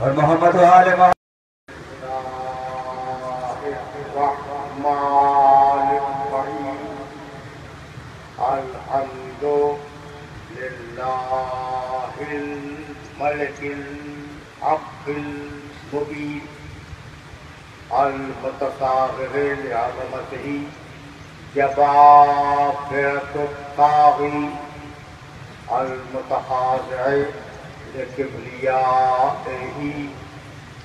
اور محمد و آل محمد. الحمد للہ الملک الحق المبین المتصاغر لعظمتہ جبابرة الطاغی المتخاضع لكبريائه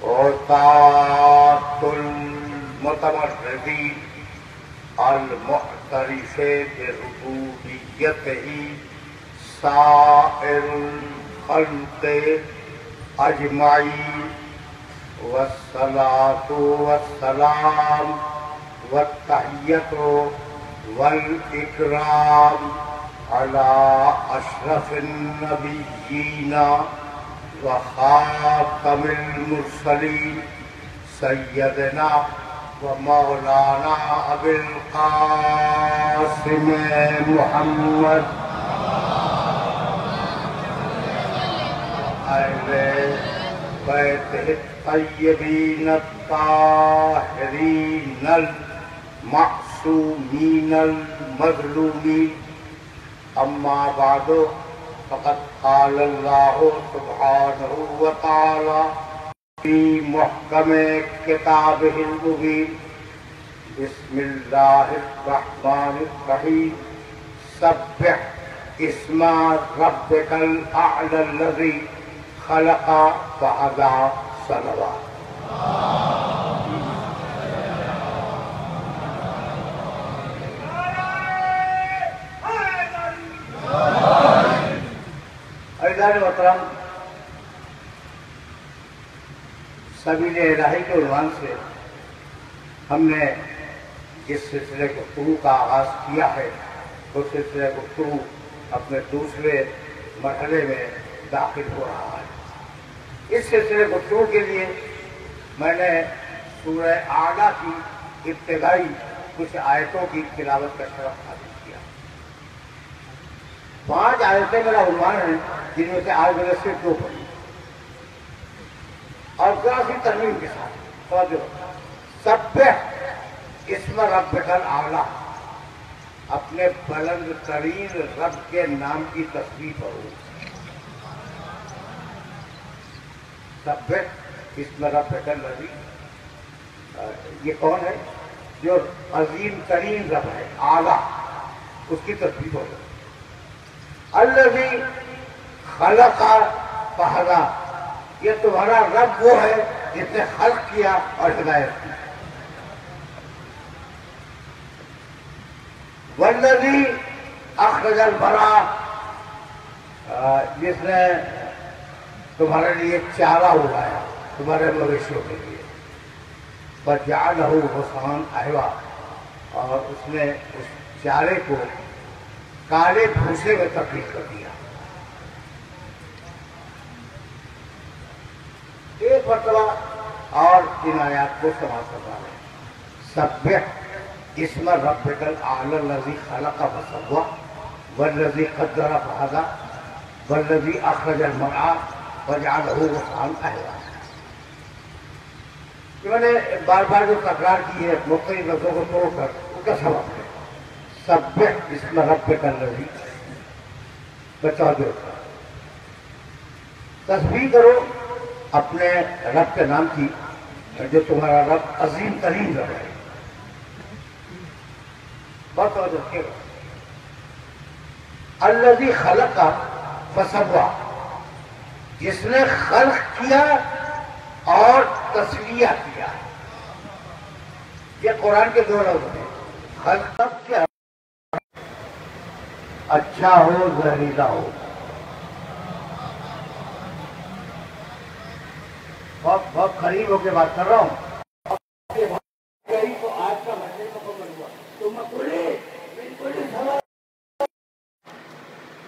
عتاة المتمردين المعترف بربوبيته سائر الخلق أجمعين والصلاة والسلام والتحية والإكرام على أشرف النبيين وخاتم المرسلين سيدنا ومولانا أبي القاسم محمد أهل بيته الطيبين الطاهرين المعصومين المظلومين. أما بعد فقد قال الله سبحانه وتعالى في محكم كتابه المبين بسم الله الرحمن الرحيم سبح اسم ربك الأعلى الذي خلق فهدى صلوات. عزیزان محترم، سبیل الہی کے عنوان سے ہم نے جس سلسلے گفتگو کا آغاز کیا ہے وہ سلسلہ گفتگو اپنے دوسرے مرحلے میں داخل ہو رہا ہے. اس سلسلے گفتگو کے لیے میں نے سورہ اعلیٰ کی ابتدائی کچھ آیتوں کی تلاوت کا شرف حاصل کیا. 5 آیتیں میرا عنوان ہے جن میں سے آج میں نے صرف 2 پڑھی اور ذرا سی ترمیم کے ساتھ. سبح اسم ربک الاعلیٰ، اپنے بلند ترین رب کے نام کی تسبیح کرو. سبح اسم ربک الذی، یہ کون ہے؟ جو عظیم ترین رب ہے، اعلیٰ، اس کی تسبیح کرو. الذی خلق فہدی، یہ تمہارا رب وہ ہے جس نے خلق کیا اور ہدایت کی. والذی اخرج المرعی، جس نے تمہارے لیے چارہ اگایا تمہارے مویشیوں کے لیے. فجعلہ غثاء احوا، اور اس نے اس چارے کو کالے بھوسے میں تبدیل کر دیا. ایک مرتبہ اور ان آیات کو سماعت کروا رہے ہیں. سبح اسم ربک الاعلی الذی خلق فسوی والذی قدر فہدی والذی اخرج المرعی فجعلہ غثاء احوا. میں نے بار بار جو تکرار کی ہے مختلف لفظوں کو توڑ کر اس کا سبب ہے. سبح اسم ربک الذی، بچا دو، تسبیح کرو اپنے رب کے نام کی جو تمہارا رب عظیم ترین رب ہے. بہت توجہ رکھیے گا. الذی خلق فسوی، جس نے خلق کیا اور تسویہ کیا. یہ قرآن کے 2 لفظ ہیں. خلق کیا، اچھا ہو زہریلا ہو. بہت قریب ہو کے بات کر رہا ہوں. تو آج کا مسئلہ مکمل ہوا. تو مقولے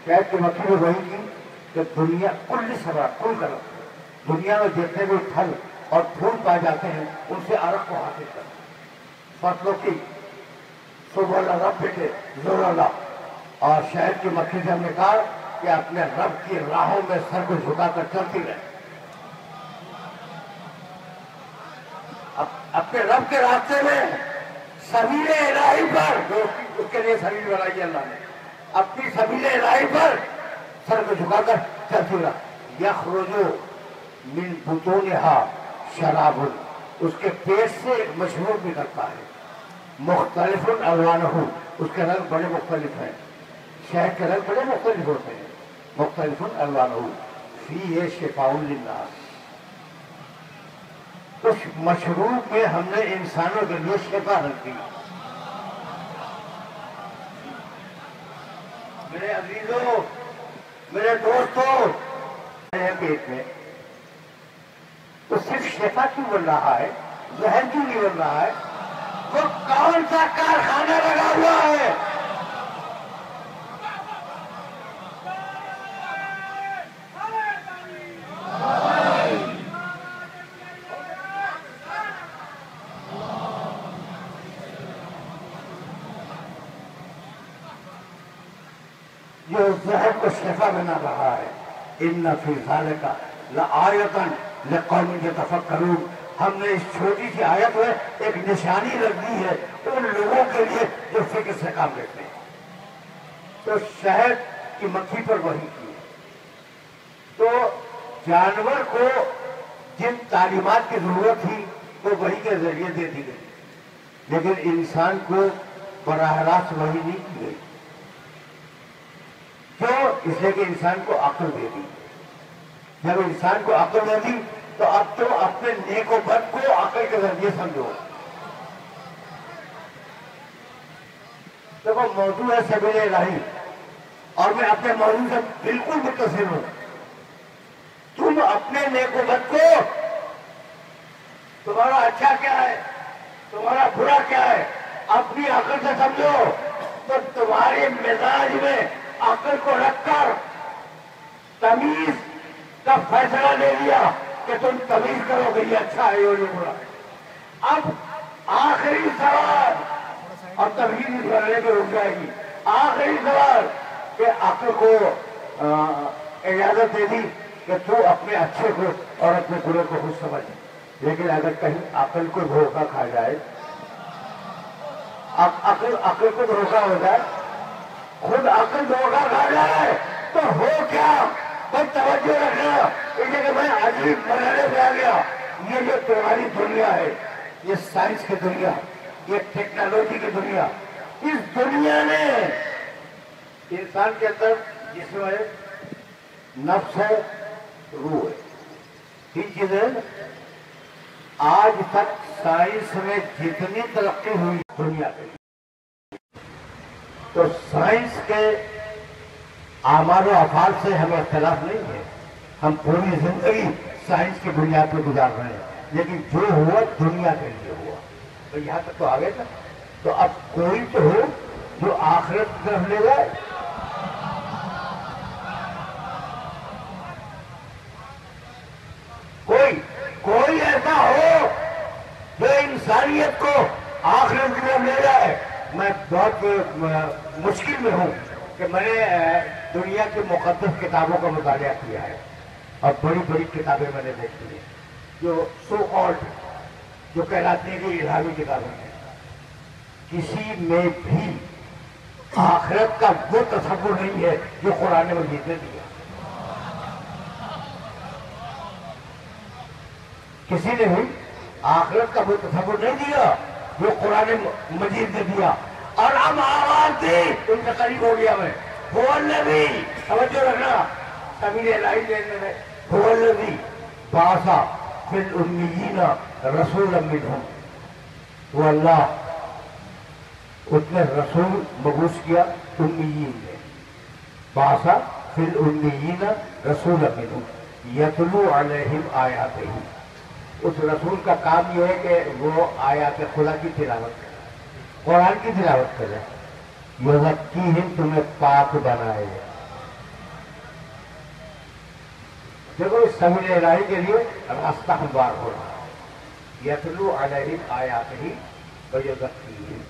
شاید کہ مکھی میں وہی کی کہ دنیا کل سبا کل کرو، دنیا میں جتنے بھی پھل اور پھول پائے جاتے ہیں ان سے عرق کو حاصل کرو. فصلوں کی صبح اللہ رب بیٹے زور اللہ. اور شہد کی مکھی سے ہم نے کہا کہ اپنے رب کی راہوں میں سر کو جھکا کر چلتی رہے. اپنے رب کے راستے میں سبیل الہی پر، جو اس کے لیے سبیل بنائی اللہ نے، اپنی سبیل الہی پر سر کو جھکا کر چلتی رہا۔ یخرج من بطونہا شراب، اس کے پیٹ سے ایک مشروب نکلتا ہے، مختلف الوانہ، اس کے رنگ بڑے مختلف ہیں، شہد کے رنگ بڑے مختلف ہوتے ہیں، مختلف الوانہ فیہ شفاء للناس۔ اس مشروب میں ہم نے انسانوں کے لیے شفا رکھ دی۔ میرے عزیزوں، میرے دوستوں، میرے پیٹ میں تو صرف شفا کیوں بن رہا ہے، زہر کیوں نہیں بن رہا ہے؟ وہ کون سا کارخانہ لگا ہوا ہے؟ جو زہر کو شفا بنا رہا ہے۔ ان فی ذالک لآیۃ لقوم یتفکرون، ہم نے اس چھوٹی سی آیت میں ایک نشانی رکھ دی ہے ان لوگوں کے لیے جو فکر سے کام لیتے ہیں۔ تو شہد کی مکھی پر وحی کی ہے، تو جانور کو جن تعلیمات کی ضرورت تھی وہ وحی کے ذریعے دے دی گئی، لیکن انسان کو براہ راست وحی نہیں کی گئی۔ کیوں؟ اس لیے کہ انسان کو عقل دے دی۔ جب انسان کو عقل دے دی تو اب تم اپنے نیک و بد کو عقل کے ذریعے سمجھو۔ دیکھو، موضوع ہے سبیل الہی، اور میں اپنے موضوع سے بالکل متصل ہوں۔ تم اپنے نیک و بد کو، تمہارا اچھا کیا ہے، تمہارا برا کیا ہے، اپنی عقل سے سمجھو، تو تمہارے مزاج میں عقل کو رکھ کر تمیز کا فیصلہ لے لیا کہ تم تمیز کرو کہ یہ اچھا ہے اور یہ برا ہے۔ اب آخری سوال، اور تمیز اس بننے پہ رک جائے گی، آخری سوال کہ عقل کو اجازت دے دی کہ تو اپنے اچھے کو اور اپنے برے کو خود سمجھ، لیکن اگر کہیں عقل کو دھوکہ کھا جائے، عقل کو دھوکہ ہو جائے، خود عقل دھوکہ کھا جائے تو ہو کیا؟ بس توجہ رکھنا، اسے کہ میں عجیب بنانے پہ آ گیا۔ یہ جو تمہاری دنیا ہے، یہ سائنس کی دنیا، یہ ٹیکنالوجی کی دنیا، اس دنیا نے انسان کے اندر جسم ہے، نفس ہے، روح ہے، تین چیزیں۔ آج تک سائنس میں جتنی ترقی ہوئی دنیا کے، تو سائنس کے اعمال و افعال سے ہمیں اختلاف نہیں ہے، ہم پوری زندگی سائنس کی بنیاد پہ گزار رہے ہیں، لیکن جو ہوا دنیا کے لیے ہوا، تو یہاں تک تو آگے تھا۔ تو اب کوئی تو ہو جو آخرت کی طرف لے جائے۔ کوئی ایسا ہو جو انسانیت کو آخرت کی طرف لے جائے۔ میں بہت مشکل میں ہوں کہ میں نے دنیا کی مقدس کتابوں کا مطالعہ کیا ہے، اور بڑی بڑی کتابیں میں نے دیکھی ہیں جو سو کالڈ، جو کہلاتی ہیں کہ الہامی کتابیں ہیں، کسی میں بھی آخرت کا وہ تصور نہیں ہے جو قرآن مجید نے دیا۔ کسی نے بھی آخرت کا وہ تصور نہیں دیا جو قرآن مجید نے دیا۔ اور اب آواز دی، ان سے قریب ہو گیا میں، هو الذی، توجہ رکھنا، سبیل الہی لینے میں، هو الذی بعث فی الامیین رسولا منہم، وہ اللہ، اس نے رسول مبعوث کیا امیین میں، بعث فی الامیین رسولا منہم یتلو علیہم آیاتہ، اس رسول کا کام یہ ہے کہ وہ آیات خدا کی تلاوت کرے، قرآن کی تلاوت کرے، یزکیہم، تمہیں پاک بنائے۔ دیکھو اس سبیل الہی کے لیے راستہ ہموار ہو رہا ہے، یتلو علیہم آیاتہ ویزکیہم،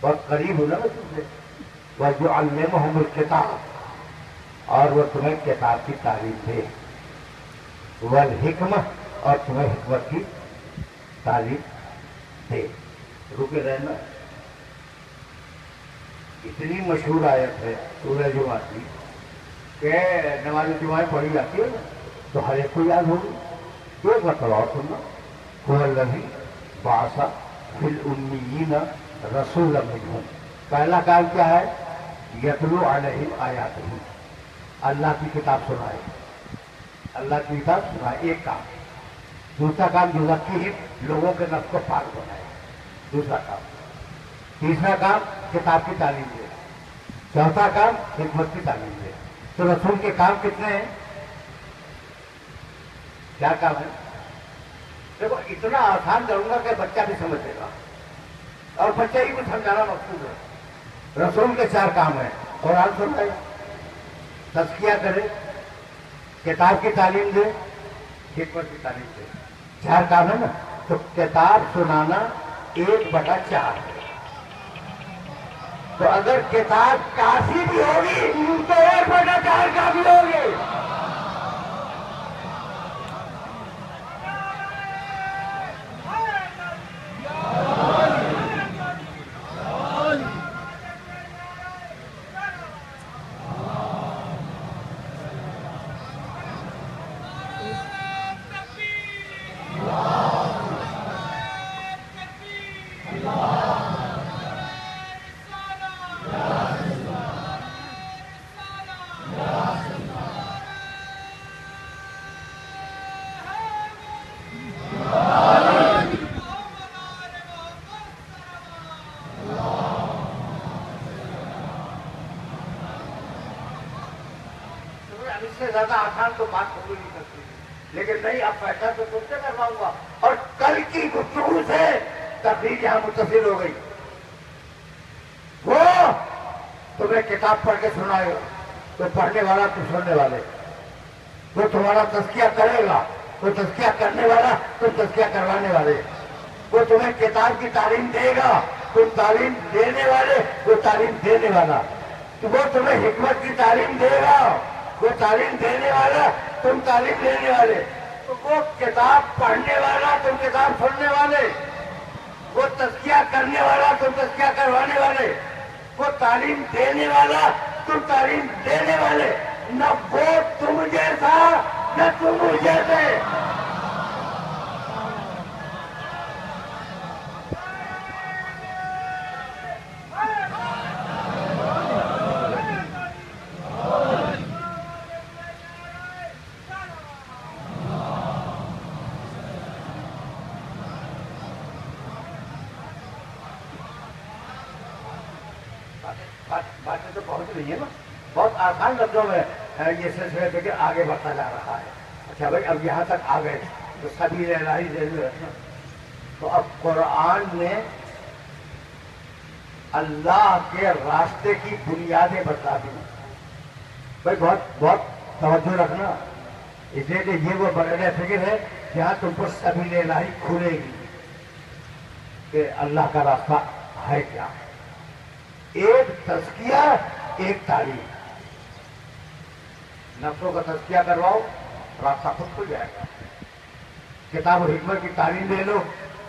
بہت قریب ہونا میں تم سے، ویعلمہم الکتاب، اور وہ تمہیں کتاب کی تعلیم دے، والحکمہ، اور تمہیں حکمت کی تعلیم دے. رکے رہنا. اتنی مشہور آیت ہے سورہ جمعہ کی کہ نماز جمعہ پڑھی جاتی ہے نا تو ہر ایک کو یاد ہوگی. ایک مرتبہ اور سننا. هو الذی بعث فی الامیین رسولا منہم. پہلا کام کیا ہے؟ یتلو علیہم آیاتہ. اللہ کی کتاب سنائے. اللہ کی کتاب سنائے ایک کام. دوسرا کام یزکیہم لوگوں کے نفس کو پاک بنائے. دوسرا کام. تیسرا کام کتاب کی تعلیم دے. چوتھا کام حکمت کی تعلیم دے. تو رسول کے کام کتنے ہیں؟ کیا کام ہے؟ دیکھو اتنا آسان کروں گا کہ بچہ بھی سمجھ لے گا اور بچہ ہی کو سمجھانا مقصود ہے. رسول کے 4 کام ہیں. قرآن سنائے, تزکیہ کرے, کتاب کی تعلیم دے, حکمت کی تعلیم دے. 4 کام ہے نا. تو کتاب سنانا 1/4 ہے. تو اگر کتاب کافی بھی ہوگی تو 1/4 کافی ہوگی. اس سے زیادہ آسان تو بات ہو نہیں سکتی. لیکن نہیں, اب فیصلہ تو تم سے کرواؤں گا. اور کل کی گفتگو سے تقریر یہاں متصل ہو گئی. وہ تمہیں کتاب پڑھ کے سنائے گا تو پڑھنے والا تو سننے والے. وہ تمہارا تزکیہ کرے گا تو تزکیہ کرنے والا تم تزکیہ کروانے والے. وہ تمہیں کتاب کی تعلیم دے گا تم تعلیم دینے والے, وہ تعلیم دینے والا. تو وہ تمہیں حکمت کی تعلیم دے گا, وہ تعلیم دینے والا تم تعلیم دینے والے. تو وہ کتاب پڑھنے والا تم کتاب سننے والے, وہ تزکیہ کرنے والا تم تزکیہ کروانے والے, وہ تعلیم دینے والا تم تعلیم دینے والے. نہ وہ تم جیسا نہ تم جیسے. باتیں تو پہنچ رہی ہے نا. بہت آسان لفظوں میں یہ سلسلہ فکر آگے بڑھتا جا رہا ہے. اچھا بھائی, اب یہاں تک آ گئے تو سبیل الہی ذہن میں رکھنا. تو اب قرآن نے اللہ کے راستے کی بنیادیں بتا دی. بھائی بہت بہت توجہ رکھنا, اس لیے کہ یہ وہ بڑے فکر ہے جہاں تم پر سبیل الہی کھلے گی کہ اللہ کا راستہ ہے کیا. ایک تزکیہ, ایک تعلیم. نفسوں کا تزکیہ کرواؤ, راستہ خود کھل جائے گا. کتاب و حکمت کی تعلیم لے لو,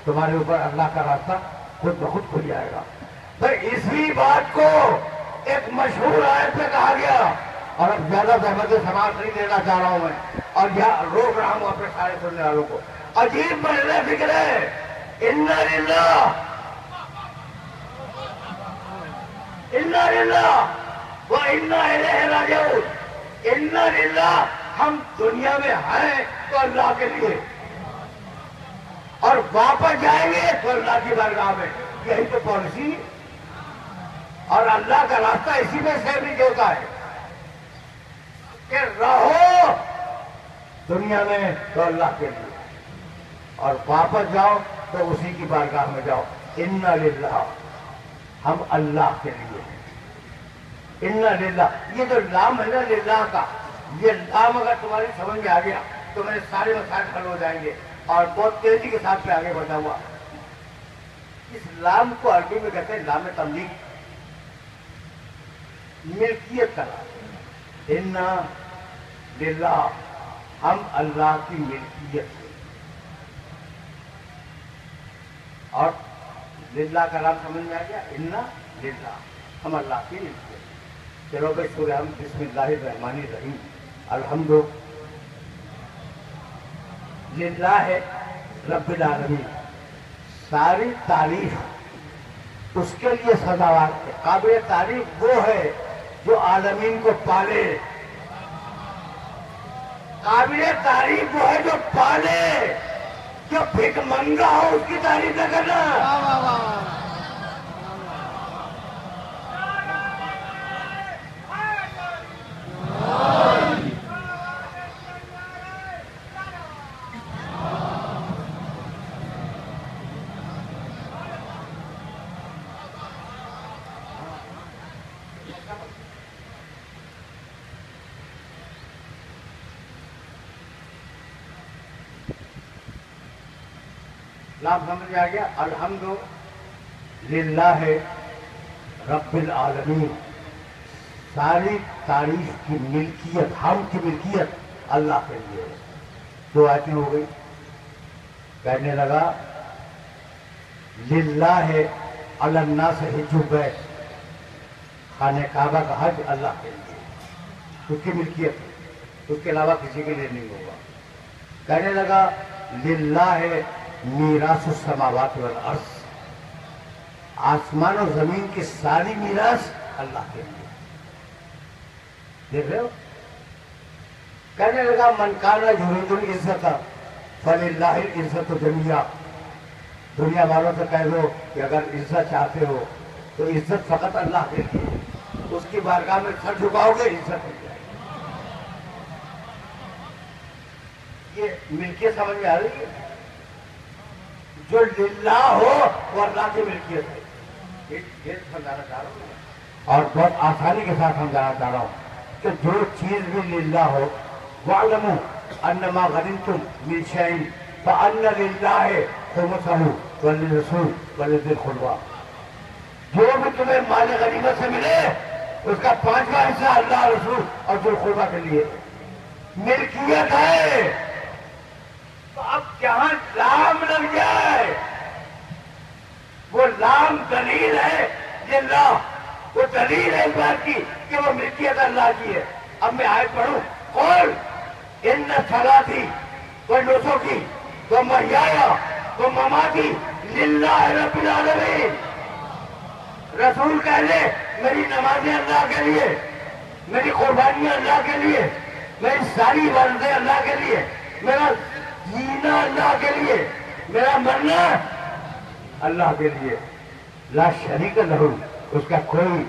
تمہارے اوپر اللہ کا راستہ خود بخود کھل جائے گا. بھائی اسی بات کو ایک مشہور آیت میں کہا گیا, اور اب زیادہ زحمت سماعت نہیں دینا چاہ رہا ہوں میں, اور یہاں روک رہا ہوں اپنے سارے سننے والوں کو. عجیب بڑے فکر ہے. اِنَّا لِلَّهِ اِنَّا لِلَّهِ وَإِنَّا إِلَيْهِ رَاجِعُونَ. اِنَّا لِلَّهِ, ہم دنیا میں ہیں تو اللہ کے لیے, اور واپس جائیں گے تو اللہ کی بارگاہ میں. یہی تو پالیسی, اور اللہ کا راستہ اسی میں سے بھی ہوتا ہے کہ رہو دنیا میں تو اللہ کے لیے, اور واپس جاؤ تو اسی کی بارگاہ میں جاؤ. اِنَّا لِلَّهِ, ہم اللہ کے لیے ہیں. اِنَّا لِلَّهِ, یہ جو لام ہے نا للہ کا, یہ لام اگر تمہاری سمجھ میں آ گیا تو میرے سارے مسائل حل ہو جائیں گے. اور بہت تیزی کے ساتھ میں آگے بڑھا ہوا. اس لام کو عربی میں کہتے ہیں لام تملیک, ملکیت کا لام. اِنَّا لِلَّهِ, ہم اللہ کی ملکیت ہیں. اور للہ کا نام سمجھ میں آ گیا؟ انا للہ، ہم اللہ کے لیے۔ چلو بھائی سورہ ہم بسم اللہ الرحمن الرحیم، الحمد للہ رب العالمین، ساری تعریف اس کے لیے سزاوار ہے۔ قابل تعریف وہ ہے جو عالمین کو پالے، قابل تعریف وہ ہے جو پالے، جو بھیک منگا ہو اس کی تعریف نہ کرنا۔ نام سمجھ آ گیا؟ الحمد للہ رب العالمین، ساری تعریف کی ملکیت، ہم کی ملکیت اللہ کے لیے ہے۔ دو آیتیں ہو گئی۔ کہنے لگا للہ علی الناس حج البیت، خانہ کعبہ کا حج اللہ کے لیے، اس کی ملکیت ہے، اس کے علاوہ کسی کے لیے نہیں ہوگا۔ کہنے لگا للہ میراث السماوات والارض، آسمان و زمین کی ساری میراث اللہ کے لیے۔ دیکھ رہے ہو؟ کہنے لگا من کان یرید العزت فللہ العزت جمیعا، دنیا والوں سے کہہ دو کہ اگر عزت چاہتے ہو تو عزت فقط اللہ کے لیے، اس کی بارگاہ میں سر جھکاؤ گے عزت مل جائے گی۔ یہ ملکیت سمجھ میں آ رہی ہے؟ جو للہ ہو وہ اللہ کی ملکیت ہے۔ یہ سمجھانا چاہ رہا ہوں اور بہت آسانی کے ساتھ سمجھانا چاہ رہا ہوں کہ جو چیز بھی للہ ہو، وَاعْلَمُوا أَنَّمَا غَنِمْتُم مِّن شَيْءٍ فَأَنَّ لِلَّهِ خُمُسَهُ وَلِلرَّسُولِ وَلِذِي الْقُرْبَىٰ، جو بھی تمہیں مال غنیمت سے ملے اس کا 5واں حصہ اللہ، رسول اور ذی القربیٰ کے لیے ملکیت ہے۔ تو اب جہاں لام لگ جائے وہ لام دلیل ہے للہ، وہ دلیل ہے اس بات کی کہ وہ ملکیت اللہ کی ہے۔ اب میں آیت پڑھوں، قل ان صلاتی و نسکی و محیایا و مماتی للہ رب العالمین۔ رسول کہہ لے میری نمازیں اللہ کے لیے، میری قربانیاں اللہ کے لیے، میری ساری عبادتیں اللہ کے لیے، میرا جینا اللہ کے لیے، میرا مرنا اللہ کے لیے، لا شریک لہو، اس کا کوئی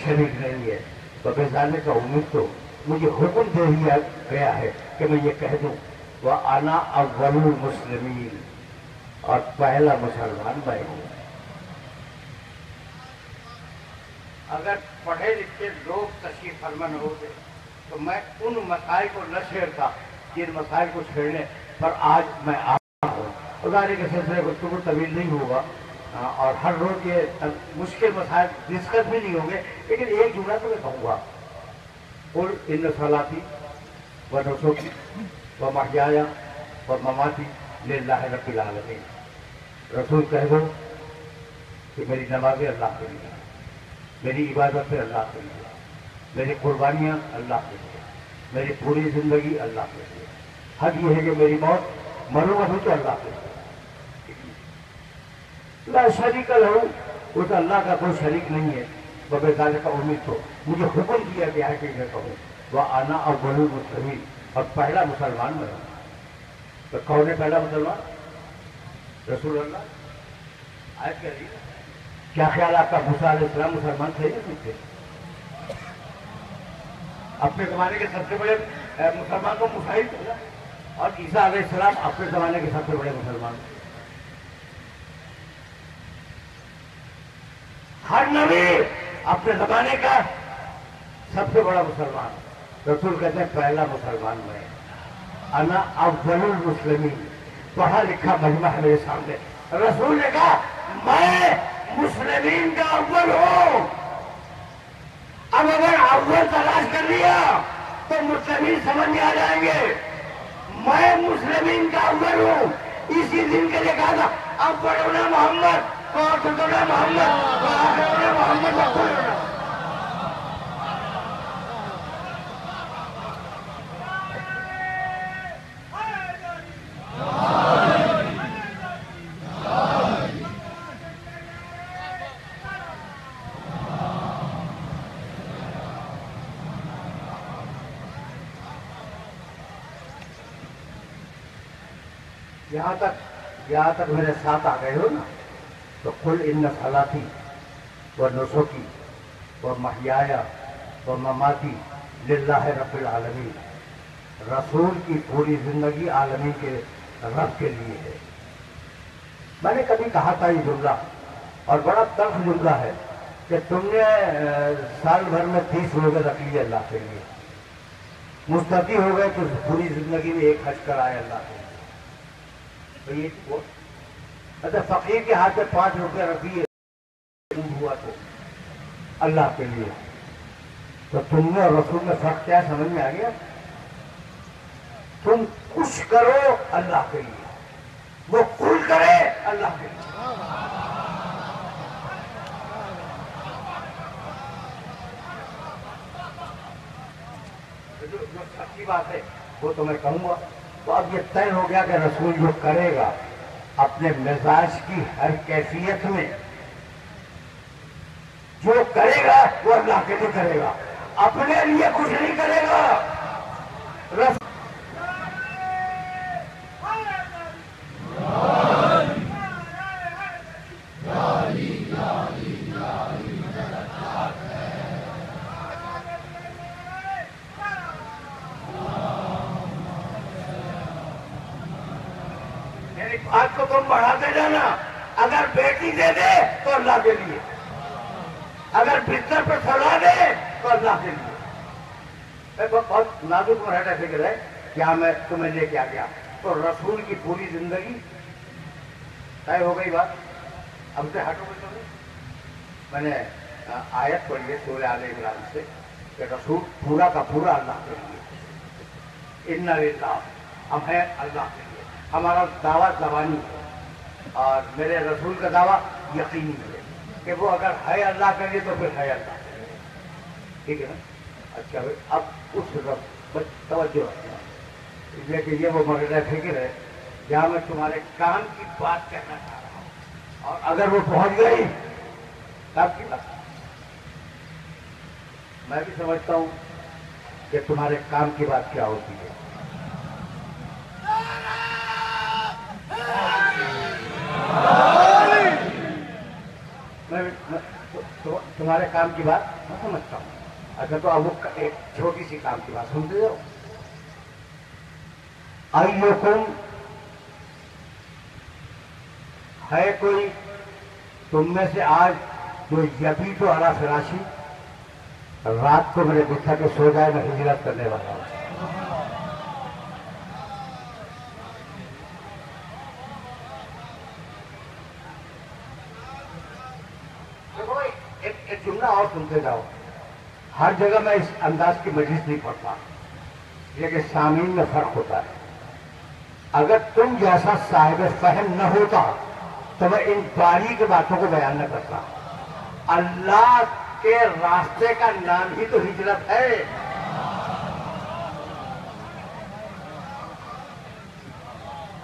شریک نہیں ہے۔ تو بذالک کا امید تو مجھے حکم دے دیا گیا ہے کہ میں یہ کہہ دوں وَأَنَا أَوَّلُ الْمُسْلِمِينَ، اور پہلا مسلمان میں ہوں۔ اگر پڑھے لکھے لوگ تشریف فرما نہ ہوتے تو میں ان مسائل کو نہ چھیڑتا جن مسائل کو چھیڑنے پر آج میں آتا ہوں۔ ادارے کے سلسلے گفتگو طویل نہیں ہوگا اور ہر روز یہ مشکل مسائل ڈسکس بھی نہیں ہوں گے، لیکن ایک جملہ تو میں کہوں گا، قل ان صلاتی و نسکی و محیایا و مماتی للہ رب العالمین۔ رسول کہہ دو کہ میری نمازیں اللہ کے لیے، میری عبادتیں اللہ کے لیے، میری قربانیاں اللہ کے لیے، میری پوری زندگی اللہ کے لیے، حق یہ ہے کہ میری موت مروں گا بھی تو اللہ کے لیے، لا شریک لہو، اس اللہ کا کوئی شریک نہیں ہے۔ بذالک کا امید تو مجھے حکم دیا گیا ہے کہ میں کہوں وَأَنَا أَوَّلُ الْمُسْلِمِينَ، اور پہلا مسلمان میں ہوں۔ تو کون ہے پہلا مسلمان؟ رسول اللہ۔ آیت کہہ رہی ہے، کیا خیال آپ کا موسیٰ علیہ السلام مسلمان تھے یا نہیں تھے؟ اپنے زمانے کے سب سے بڑے مسلمان تو موسیٰ ہی تھے، اور عیسیٰ علیہ السلام اپنے زمانے کے سب سے بڑے مسلمان تھے۔ ہر نبی اپنے زمانے کا سب سے بڑا مسلمان، رسول کہتے ہیں پہلا مسلمان میں، انا اول المسلمین، پڑھا لکھا مجمع ہے میرے سامنے۔ رسول نے کہا میں مسلمین کا اول ہوں۔ اب اگر اول تلاش کر لیا تو مسلمین سمجھ میں آ جائیں گے۔ میں مسلمین کا اول ہوں، اسی دن کے لیے کہا تھا اب پڑھو نا محمد وعبدنا محمد وآخرنا محمد وكلنا. یہاں تک میرے ساتھ آ گئے ہو نا تو قل ان صلاتی و نسکی و محیایا و مماتی للہ رب العالمین. رسول کی پوری زندگی عالمین کے رب کے لیے ہے. میں نے کبھی کہا تھا یہ جملہ اور بڑا تلخ جملہ ہے کہ تم نے سال بھر میں 30 روزے رکھ لیے اللہ کے لیے, مستقی ہو گئے تو پوری زندگی میں ایک حج کر آئے اللہ کے لیے. تو یہ اچھا فقیر کے ہاتھ میں 5 روپے رکھیے ہوا تو اللہ کے لیے, تو تم نے اور رسول میں فرق کیا سمجھ میں آ گیا؟ تم کچھ کرو اللہ کے لیے, وہ کل کرے اللہ کے لیے. جو سچی بات ہے وہ تو میں کہوں گا. تو اب یہ طے ہو گیا کہ رسول جو کرے گا اپنے مزاج کی ہر کیفیت میں جو کرے گا وہ اللہ کے لیے کرے گا, اپنے لیے کچھ نہیں کرے گا. بات کو تم بڑھاتے جانا. اگر بیٹی دے دے تو اللہ کے لیے, اگر بستر پر سلا دے تو اللہ کے لیے. بہت نازک مرحلہ فکر ہے کیا میں تمہیں لے کے آ گیا تو رسول کی پوری زندگی طے ہو گئی بات. اب سے ہٹو گے تو میں نے آیت پڑھی ہے سورہ آل عمران سے کہ رسول پورا کا پورا اللہ کے لیے. اِنَّ لِلَّهِ, ہم ہیں اللہ کے لیے. ہمارا دعویٰ زبانی ہے اور میرے رسول کا دعویٰ یقینی ہے کہ وہ اگر ہے اللہ کے لیے تو پھر ہے اللہ کے لیے. ٹھیک ہے نا؟ اچھا بھائی اب اس وقت توجہ رکھنا, اس لیے کہ یہ وہ مرحلہ فکر ہے جہاں میں تمہارے کام کی بات کرنا چاہ رہا ہوں, اور اگر وہ پہنچ گئی تب کی بات. میں بھی سمجھتا ہوں کہ تمہارے کام کی بات کیا ہوتی ہے. میں تمہارے کام کی بات میں سمجھتا ہوں. اچھا تو اب وہ ایک چھوٹی سی کام کی بات سنتے جاؤ. ایکم ہے کوئی تم میں سے آج جو یبیت علی فراشی, رات کو میرے بستر پہ سو جائے, میں ہجرت کرنے والا ہوں. ایک جملہ اور سنتے جاؤ. ہر جگہ میں اس انداز کی مجلس نہیں پڑھتا, لیکن سامعین میں فرق ہوتا ہے. اگر تم جیسا صاحب فہم نہ ہوتا تو میں ان باریک باتوں کو بیان نہ کرتا. اللہ کے راستے کا نام ہی تو ہجرت ہے.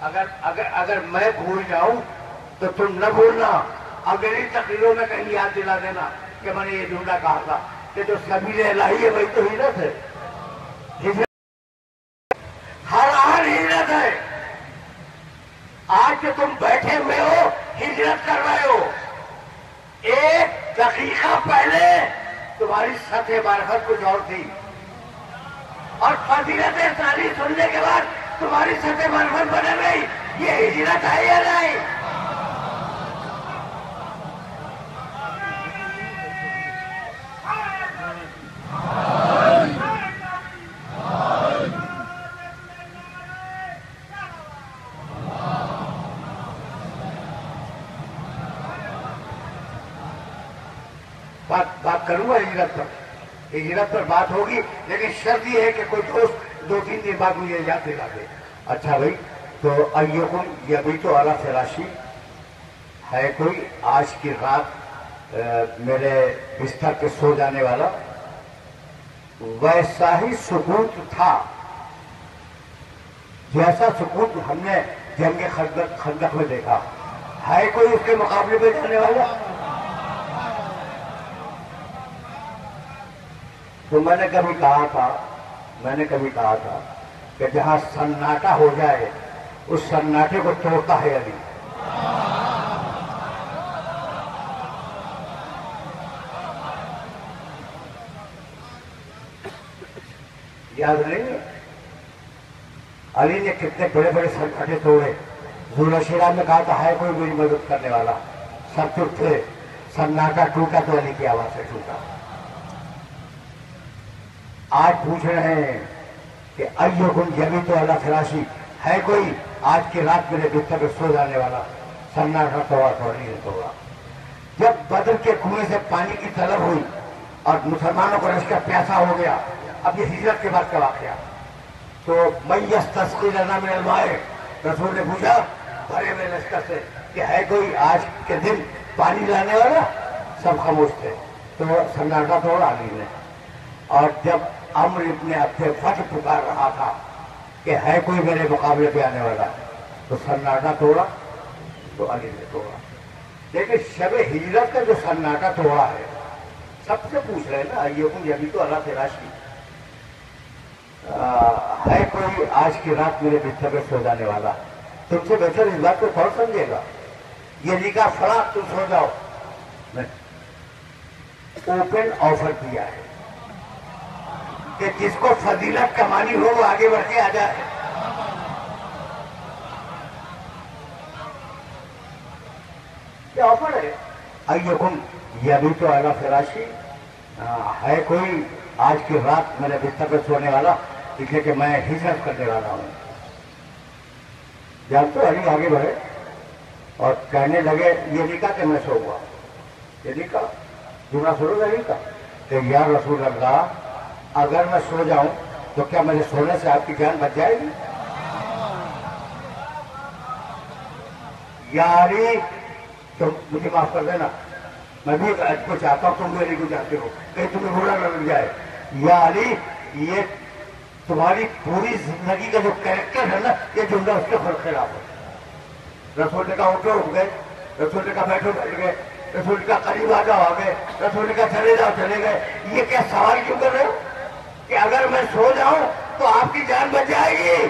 اگر میں بھول جاؤں تو تم نہ بھولنا. اگلی تقریروں میں کہیں یاد دلا دینا کہ میں نے یہ جملہ کہا تھا کہ جو سبیل الہی ہے وہی تو ہجرت ہے. ہر حال ہجرت ہے. آج جو تم بیٹھے ہوئے ہو ہجرت کر رہے ہو. ایک دقیقہ پہلے تمہاری سطح معرفت کچھ اور تھی, اور فضیلت ثانی سننے کے بعد تمہاری سطح معرفت بدل گئی. یہ ہجرت ہے یا نہیں؟ بات کروں گا ہجرت پر بات ہوگی, لیکن شرط یہ ہے کہ کوئی دوست 2-3 دن بعد مجھے یاد دلا دے. اچھا بھائی, تو ایکم یبیت علی فراشی, ہے کوئی آج کی رات میرے بستر پہ سو جانے والا؟ ویسا ہی سکوت تھا جیسا سکوت ہم نے جنگ خندق میں دیکھا. ہے کوئی اس کے مقابلے پہ جانے والا؟ تو میں نے کبھی کہا تھا کہ جہاں سناٹا ہو جائے اس سناٹے کو توڑتا ہے علی. یاد نہیں؟ علی نے کتنے بڑے بڑے سناٹے توڑے. ذوالفقار شیرازی نے کہا تھا ہے کوئی میری مدد کرنے والا؟ سب چپ تھے. سناٹا ٹوٹا تو علی کی آواز سے ٹوٹا. آج پوچھ رہے ہیں کہ ایکم یبیت علی فراشی، ہے کوئی آج کی رات میرے بستر پہ سو جانے والا؟ سناٹا توڑا تو علی نے توڑا. جب بدر کے کنویں سے پانی کی طلب ہوئی اور مسلمانوں کو لشکر پیاسا ہو گیا، اب یہ ہجرت کے بعد کا واقعہ، تو من یستسقی لنا من الماء، رسول نے پوچھا بھرے ہوئے لشکر سے کہ ہے کوئی آج کے دن پانی لانے والا؟ سب خاموش تھے. تو سناٹا توڑا علی نے. اور جب عمرو ابن عبد فتح پکار رہا تھا کہ ہے کوئی میرے مقابلے پہ آنے والا، تو سناٹا توڑا تو علی نے توڑا. لیکن شب ہجرت کا جو سناٹا توڑا ہے، سب سے پوچھ رہے ہیں نا ایکم یبیت علی فراشی، ہے کوئی آج کی رات میرے بستر پہ سو جانے والا؟ تم سے بہتر اس بات کو کون سمجھے گا؟ یہ لکھا فلاں تم سو جاؤ. اوپن آفر دیا ہے کہ جس کو فضیلت کمانی ہو وہ آگے بڑھ کے آ جائے. یہ آفر ہے. ایکم یبیت علی فراشی، ہے کوئی آج کی رات میرے بستر پہ سونے والا؟ اس لیے کہ میں ہجرت کرنے والا ہوں. جانتے علی آگے بڑھے اور کہنے لگے یہ نہیں کہا کہ میں سو ہوا، یہ نہیں کہا جملہ سنو نہیں کہا کہ یا رسول اللہ اگر میں سو جاؤں تو کیا میرے سونے سے آپ کی جان بچ جائے گی؟ یا علی تم مجھے معاف کر دینا، میں بھی کو چاہتا ہوں تم میری کو چاہتے ہو کہیں تمہیں برا نہ لگ جائے. یا علی یہ تمہاری پوری زندگی کا جو کریکٹر ہے نا یہ جملہ اس کے خلاف ہے. رسول نے کہا اٹھو اٹھ گئے، رسول نے کہا بیٹھو بیٹھ گئے، رسول نے کہا قریب آ جاؤ آ گئے، رسول نے کہا چلے جاؤ چلے گئے. یہ کیا سوال کیوں کر رہے ہو کہ اگر میں سو جاؤں تو آپ کی جان بچ جائے گی؟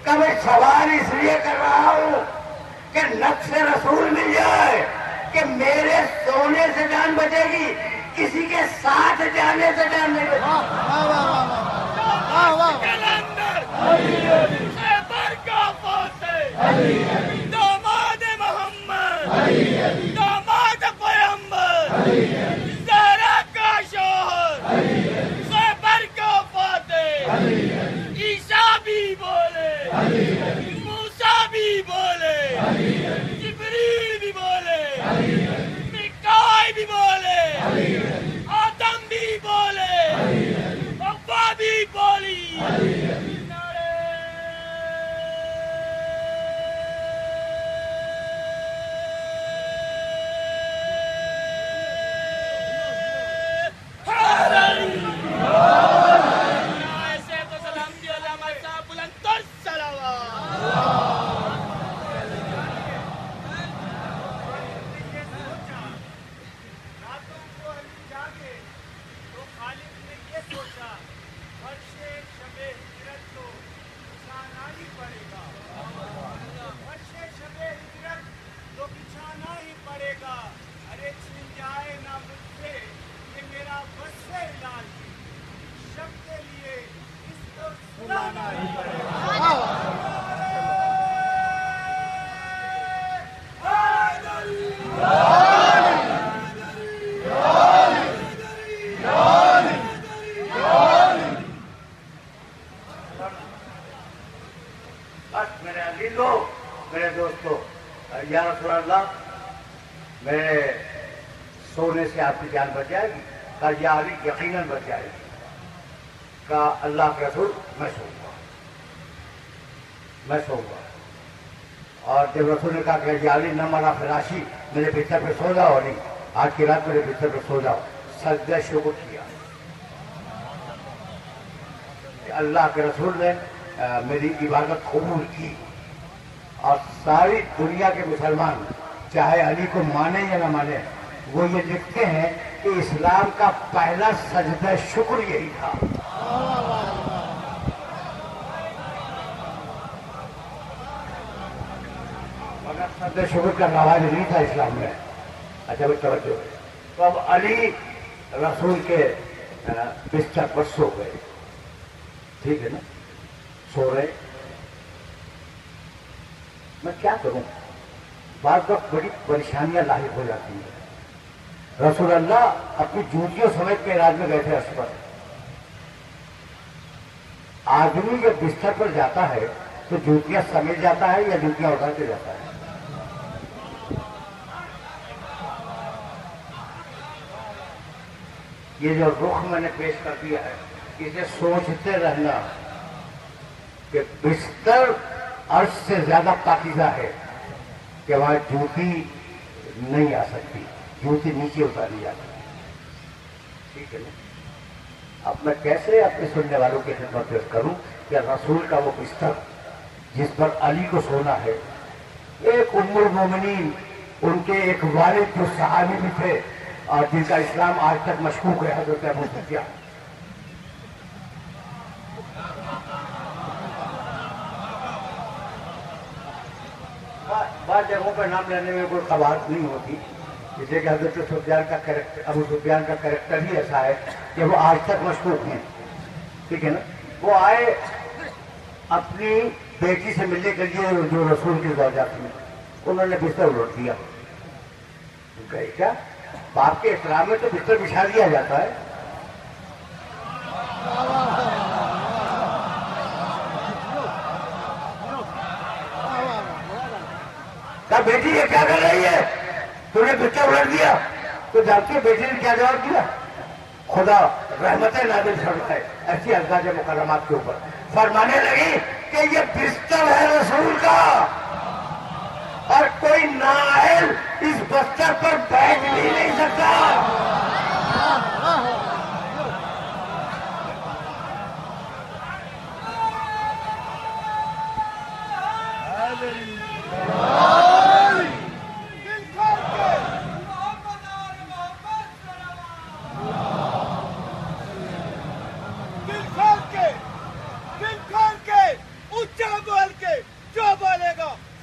کہ میں سوال اس لیے کر رہا ہوں کہ نفس رسول مل جائے کہ میرے سونے سے جان بچے گی، کسی کے ساتھ جانے سے جان نہیں بچے گی. داماد محمد، داماد پیغمبر، زہرا کا شوہر، خیبر کا فاتح، عیسیٰ بھی بولے، موسیٰ بھی بولے، جبریل بھی بولے، میکائیل بھی بولے، آدم بھی بولے، حوا بھی بولی. میرے دوستو، یا رسول اللہ میرے سونے سے آپ کی جان بچ جائے گی؟ کہا یا علی یقیناً بچ جائے گی. کہا اللہ کے رسول میں سوؤں گا. اور جب رسول نے کہا کہ علی نہ مانا فراشی، میرے بستر پہ سو جاؤ، نہیں آج کی رات میرے بستر پہ سو جاؤ، سجدہ شکر کیا کہ اللہ کے رسول نے میری عبادت قبول کی۔ اور ساری دنیا کے مسلمان چاہے علی کو مانے یا نہ مانے، وہ یہ لکھتے ہیں کہ اسلام کا پہلا سجدہ شکر یہی تھا۔ مگر سجدہ شکر کا رواج نہیں تھا اسلام میں۔ اچھا بھائی توجہ، تو اب علی رسول کے بستر پر سو گئے، ٹھیک ہے نا، سو رہے۔ میں کیا کروں، بعض وقت بڑی پریشانیاں لاحق ہو جاتی ہیں۔ رسول اللہ اپنی جوتیوں سمیت معراج میں گئے تھے عرش پر۔ آدمی جب بستر پر جاتا ہے تو جوتیاں سمیت جاتا ہے یا جوتیاں اٹھا کے جاتا ہے؟ یہ جو رخ میں نے پیش کر دیا ہے، اسے سوچتے رہنا کہ بستر عرش سے زیادہ پاکیزہ ہے کہ وہاں جوتی نہیں آ سکتی، جوتی نیچے اتاری جاتی، ٹھیک ہے نا۔ اب میں کیسے اپنے سننے والوں کی خدمت پیش کروں کہ رسول کا وہ بستر جس پر علی کو سونا ہے، ایک ام المومنین، ان کے ایک والد جو صحابی بھی تھے اور جن کا اسلام آج تک مشکوک ہے، حضرت ابو سفیان، بعض جگہوں پر نام لینے میں کوئی قباحت نہیں ہوتی، جیسے کہ حضرت سفیان کا کریکٹر، ابو سفیان کا کریکٹر ہی ایسا ہے کہ وہ آج تک مشکوک ہیں، ٹھیک ہے نا۔ وہ آئے اپنی بیٹی سے ملنے کے لیے جو رسول کی زوجہ تھی، انہوں نے بستر الٹ دیا۔ کہے کیا باپ کے احترام میں تو بستر بچھا دیا جاتا ہے۔ کہا بیٹی یہ کیا کر رہی ہے، تو نے بستر الٹ دیا؟ تو جانتی ہے بیٹی نے کیا جواب دیا؟ خدا رحمت نازل فرمائے ایسی ازواج مکرمات کے اوپر، فرمانے لگی کہ یہ بستر ہے رسول کا اور کوئی نااہل اس بستر پر بیٹھ بھی نہیں سکتا۔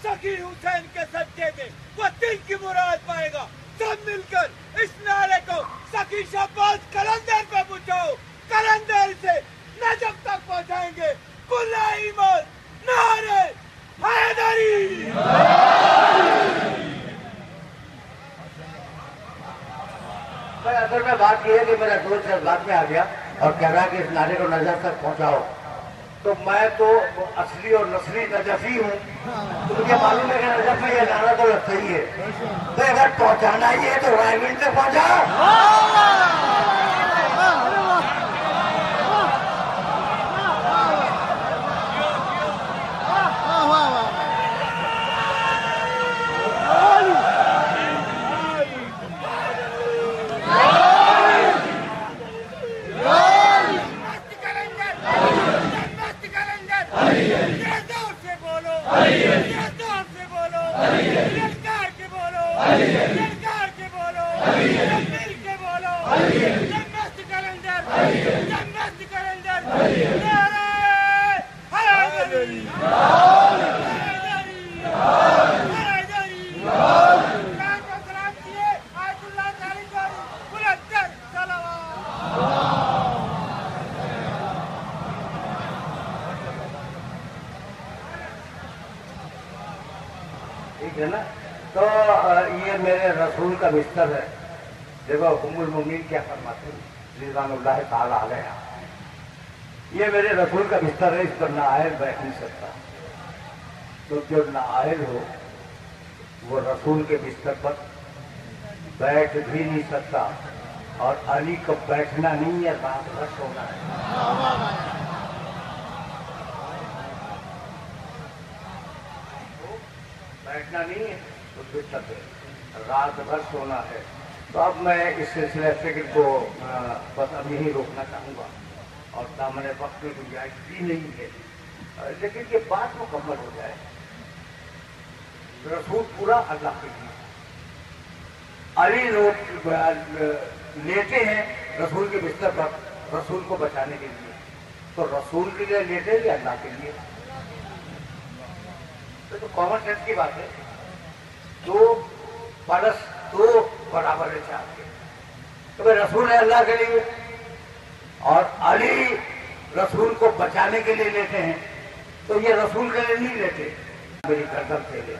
سخی حسین کے صدقے میں وہ دل کی مراد پائے گا۔ سب مل کر اس نعرے کو سخی شہباز قلندر پہ پہنچاؤ، قلندر سے نجف تک پہنچائیں گے۔ کل ایمان نعرے حیدری۔ اصل میں بات یہ ہے کہ میرا دوست جذبات میں آ گیا اور کہہ رہا کہ اس نعرے کو نجف تک پہنچاؤ، تو میں تو اصلی اور نسلی نجفی ہوں، تو مجھے معلوم ہے کہ نجف میں یہ نعرہ تو لگتا ہی ہے، تو اگر پہنچانا ہی ہے تو رائے گنج تک پہنچا۔ ٹھیک ہے نا۔ تو یہ میرے رسول کا بستر ہے، دیکھو ام المومنین کیا فرماتے ہیں رضوان اللہ تعالی علیہ، یہ میرے رسول کا بستر ہے، اس پر نااہل بیٹھ نہیں سکتا۔ تو جو نااہل ہو وہ رسول کے بستر پر بیٹھ بھی نہیں سکتا، اور علی کو بیٹھنا نہیں ہے، رات بھر سونا ہے۔ بیٹھنا نہیں ہے تو بستر پہ رات بھر سونا ہے. تو اب میں اس سلسلے فکر کو بس اب یہی روکنا چاہوں گا اور دامن وقت میں گنجائش بھی نہیں ہے، لیکن یہ بات مکمل ہو جائے. رسول پورا اللہ کے لیے، علی لیتے ہیں رسول کے بستر پر رسول کو بچانے کے لیے، تو رسول کے لیے لیتے یا اللہ کے لیے؟ تو کامن سینس کی بات ہے. 2+2 برابر ہے 4 کے. تو بھائی رسول ہے اللہ کے لیے اور علی رسول کو بچانے کے لیے لیتے ہیں، تو یہ رسول کے لیے نہیں لیتے. میری گردن سے لے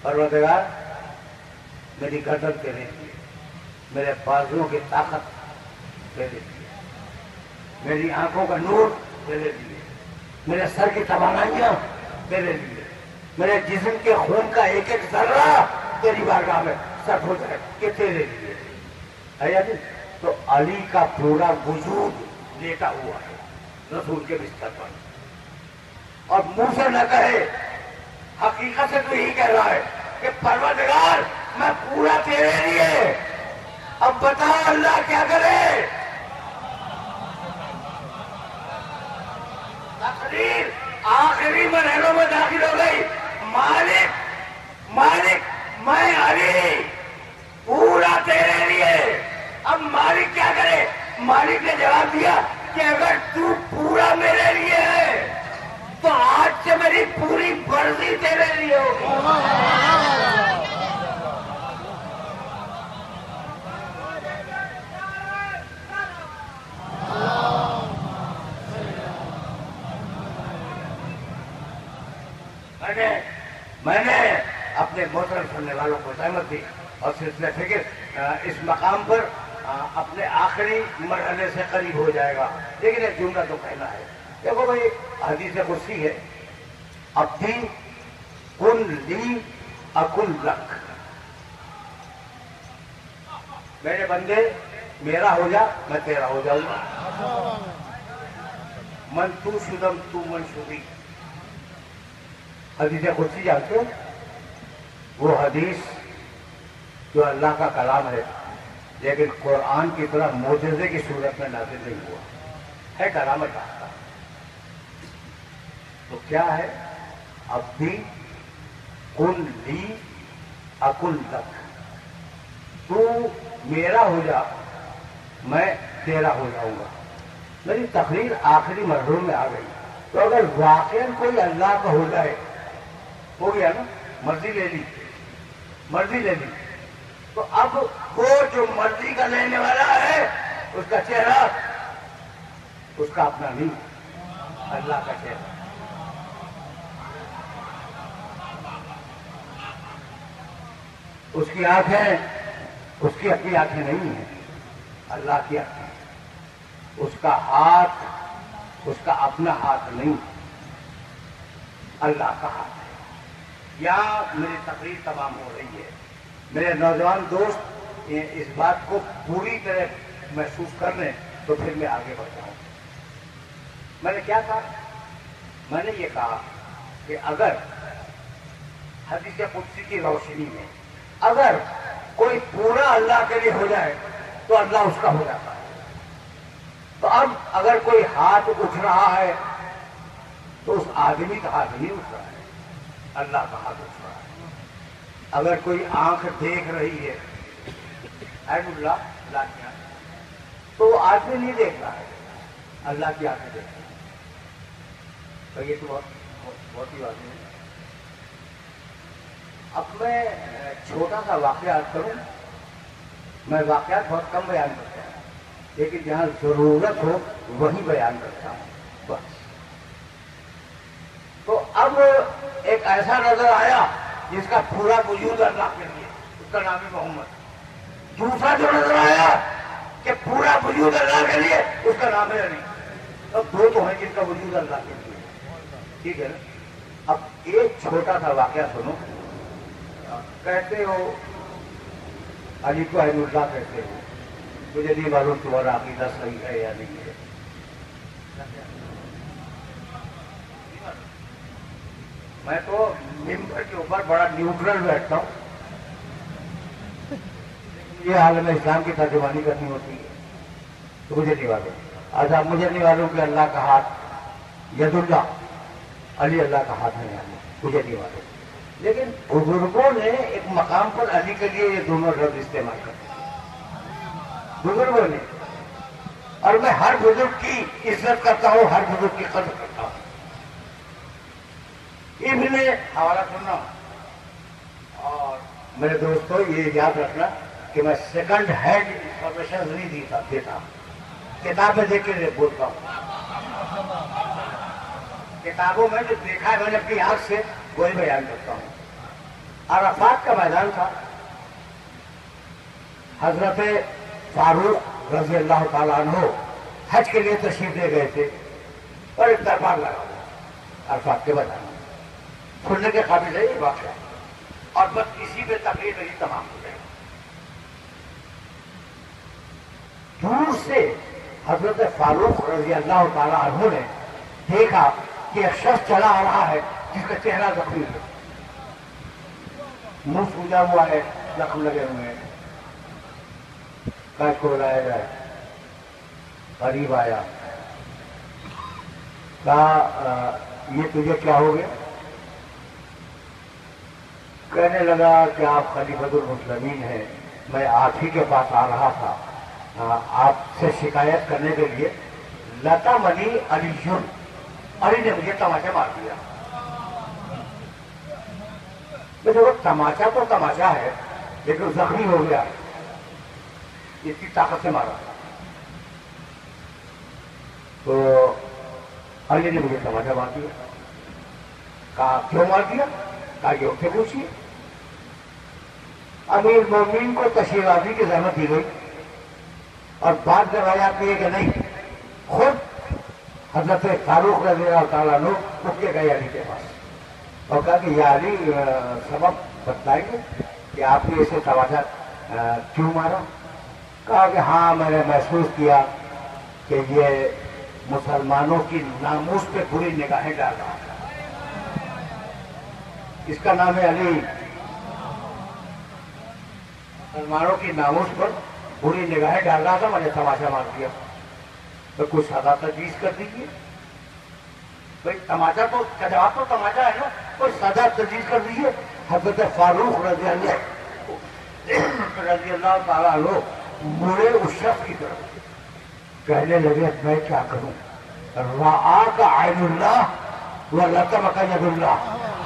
پروردگار، میری گردن کے لیے، میرے بازوؤں کی طاقت دے دیتی ہے، میری آنکھوں کا نور دے دیتی ہے، میرے سر کی توانائیاں دے دیتی ہے، میرے جسم کے خون کا ایک ایک ذرہ تیری بارگاہ میں سٹ ہو جائے کہ تیرے لیے ہے یا نہیں؟ تو علی کا پورا وجود لیٹا ہوا ہے رسول کے بستر پر، اور منہ سے نہ کہے، حقیقت سے تو یہی کہہ رہا ہے کہ پروردگار میں پورا تیرے لیے. اب بتا اللہ کیا کرے؟ تقریر آخری مرحلوں میں داخل ہو گئی. مالک مالک میں علی پورا تیرے لیے. اب مالک کیا کرے؟ مالک نے جواب دیا کہ اگر تو پورا میرے لیے ہے تو آج سے میری پوری مرضی تیرے لیے ہوگی. میں نے اپنے محترم سننے والوں کو سہمت دی اور سلسلہ فکر اس مقام پر اپنے آخری مرحلے سے قریب ہو جائے گا. لیکن ایک جملہ تو کہنا ہے. دیکھو بھائی، حدیث قدسی ہے، عبدی کن لی اکن لک. میرے بندے میرا ہو جا، میں تیرا ہو جاؤں گا. من تو شدم تو من شدی. حدیث قدسی جانتے ہو؟ وہ حدیث جو اللہ کا کلام ہے لیکن قرآن کی طرح معجزے کی صورت میں نازل نہیں ہوا ہے، کلام اللہ کا. تو کیا ہے؟ عبدی کن لی اکن لک. تو میرا ہو جا، میں تیرا ہو جاؤں گا. میری تقریر آخری مرحلوں میں آ گئی. تو اگر واقعا کوئی اللہ کا ہو جائے، ہو گیا نا، مرضی لے لی، مرضی لے لی، تو اب وہ جو مرضی کا لینے والا ہے اس کا چہرہ اس کا اپنا نہیں، اللہ کا چہرہ. اس کی آنکھیں اس کی اپنی آنکھیں نہیں ہیں، اللہ کی آنکھیں. اس کا ہاتھ اس کا اپنا ہاتھ نہیں، اللہ کا ہاتھ ہے. یہاں میری تقریر تمام ہو رہی ہے. میرے نوجوان دوست اس بات کو پوری طرح محسوس کر لیں تو پھر میں آگے بڑھ جاؤں. میں نے کیا کہا؟ میں نے یہ کہا کہ اگر حدیث قدسی کی روشنی میں اگر کوئی پورا اللہ کے لیے ہو جائے تو اللہ اس کا ہو جاتا ہے. تو اب اگر کوئی ہاتھ اٹھ رہا ہے تو اس آدمی کا ہاتھ نہیں اٹھ رہا ہے، اللہ کا ہاتھ اٹھ رہا ہے. اگر کوئی آنکھ دیکھ رہی ہے، اللہ کی آنکھ، تو وہ آدمی نہیں دیکھ رہا ہے، اللہ کی آنکھیں دیکھ رہی ہے. تو یہ تو بہت ہی واضح ہے. اب میں چھوٹا سا واقعات کروں. میں واقعات بہت کم بیان کرتا ہوں لیکن جہاں ضرورت ہو وہی بیان کرتا ہوں بس. تو اب ایک ایسا نظر آیا جس کا پورا وجود اللہ کے لیے، اس کا نام ہے محمد. دوسرا جو نظر آیا کہ پورا وجود اللہ کے لیے، اس کا نام ہے علی. اب دو تو ہیں جن کا وجود اللہ کے لیے، ٹھیک ہے نا. اب ایک چھوٹا سا واقعہ سنو. کہتے ہو علی کو عین اللہ کہتے ہو، مجھے نہیں معلوم تمہارا عقیدہ صحیح ہے یا نہیں ہے. میں تو ممبر کے اوپر بڑا نیوٹرل بیٹھتا ہوں. یہ عالم اسلام کی ترجمانی کرنی ہوتی ہے تو مجھے نہیں معلوم. آج آپ مجھے نہیں معلوم کہ اللہ کا ہاتھ ید اللہ علی اللہ کا ہاتھ نہیں آنا, مجھے نہیں معلوم. لیکن بزرگوں نے ایک مقام پر علی کے لیے یہ دونوں لفظ استعمال کرتے بزرگوں نے, اور میں ہر بزرگ کی عزت کرتا ہوں, ہر بزرگ کی قدر کرتا ہوں. ابن حوالہ سننا. اور میرے دوستوں یہ یاد رکھنا کہ میں سیکنڈ ہینڈ انفارمیشن نہیں دیتا, کتابیں دیکھ کے بولتا ہوں. کتابوں میں جو دیکھا ہے میں نے اپنی آنکھ سے وہی بیان کرتا ہوں. عرفات کا میدان تھا, حضرت فاروق رضی اللہ تعالیٰ عنہ حج کے لیے تشریف لے گئے تھے اور ایک دربار لگا ہوا عرفات کے میدان میں. کھلنے کے قابل ہے یہ واقعہ, اور بس اسی پہ تقریر میری تمام ہو جائے. دور سے حضرت فاروق رضی اللہ تعالیٰ عنہ نے دیکھا کہ ایک شخص چلا آ رہا ہے جس کا چہرہ زخمی ہے, منہ سوجا ہوا ہے, زخم لگے ہوئے ہیں. کاش کو بلایا جائے. قریب آیا, کہا یہ تجھے کیا ہو گیا؟ کہنے لگا کہ آپ خلیفۃ المسلمین ہیں, میں آپ ہی کے پاس آ رہا تھا آپ سے شکایت کرنے کے لیے. لتا منی علی نے مجھے تماچا مار دیا. دیکھو تماچا تو تماچا ہے لیکن زخمی ہو گیا, اتنی طاقت سے مارا. تو علی نے مجھے تماچا مار دیا. کہا کیوں مار دیا؟ کہا یہ سے پوچھیے. امیر مومنین کو تشریفاتی کی زحمت دی گئی اور بات روایات یہ کہ نہیں, خود حضرت فاروق رضی اللہ تعالیٰ عنہ اٹھ کے گئے علی کے پاس اور کہا کہ یا علی سبب بتلائیں گے کہ آپ نے اسے تماچا کیوں مارا؟ کہا کہ ہاں میں نے محسوس کیا کہ یہ مسلمانوں کی ناموس پہ بری نگاہیں ڈال رہا ہے. اس کا نام ہے علی. مسلمانوں کی ناموس پر بری نگاہیں ڈال رہا تھا, میں نے تماچا مار دیا. تو کچھ سزا تجویز کر دیجیے. بھائی تماچا تو جواب تو تماچا ہے نا, کوئی سزا تجویز کر دیجیے. حضرت فاروق رضی اللہ تعالیٰ عنہ مڑے اس شخص کی طرف, کہنے لگے میں کیا کروں؟ رآک عین اللہ ولطمک ید اللہ.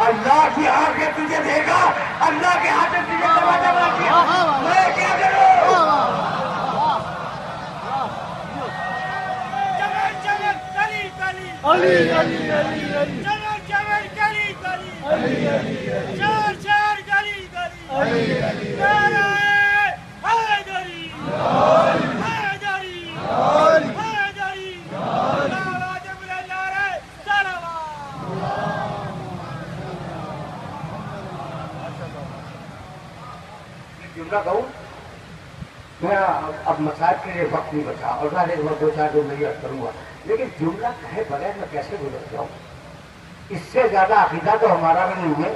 اللہ کی آنکھ نے تجھے دیکھا, اللہ کے ہاتھ نے تجھے تماچا مار دیا, میں کیا کروں؟ علی علی علی علی چمن چمن گلی گلی علی علی علی چار چار گلی گلی علی علی نعرہ حیدری حیدری حیدری آواز بلند نعرہ صلوات. جملہ کہوں میں اب مسائل کے لیے وقت نہیں بچا اور ظاہر ہے دو چار جو میں کروں گا, لیکن جملہ کہے بغیر میں کیسے گزر جاؤں؟ اس سے زیادہ عقیدہ تو ہمارا بھی نہیں ہے.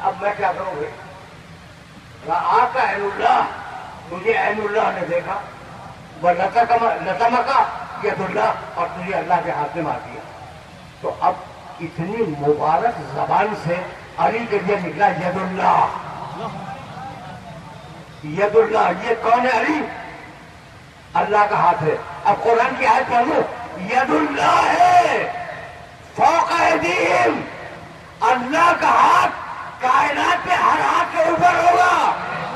اب میں کیا کروں گے؟ آقا عین اللہ, مجھے عین اللہ نے دیکھا, وہ لطمکا ید اللہ, اور تجھے اللہ کے ہاتھ میں مار دیا. تو اب اتنی مبارک زبان سے علی کے لیے نکلا ید اللہ. ید اللہ یہ کون ہے؟ علی اللہ کا ہاتھ ہے. اب قرآن کی آیت پڑھ لو, ید اللہ ہے فوق ایدیہم, اللہ کا ہاتھ کائنات پہ ہر ہاتھ کے اوپر ہوگا,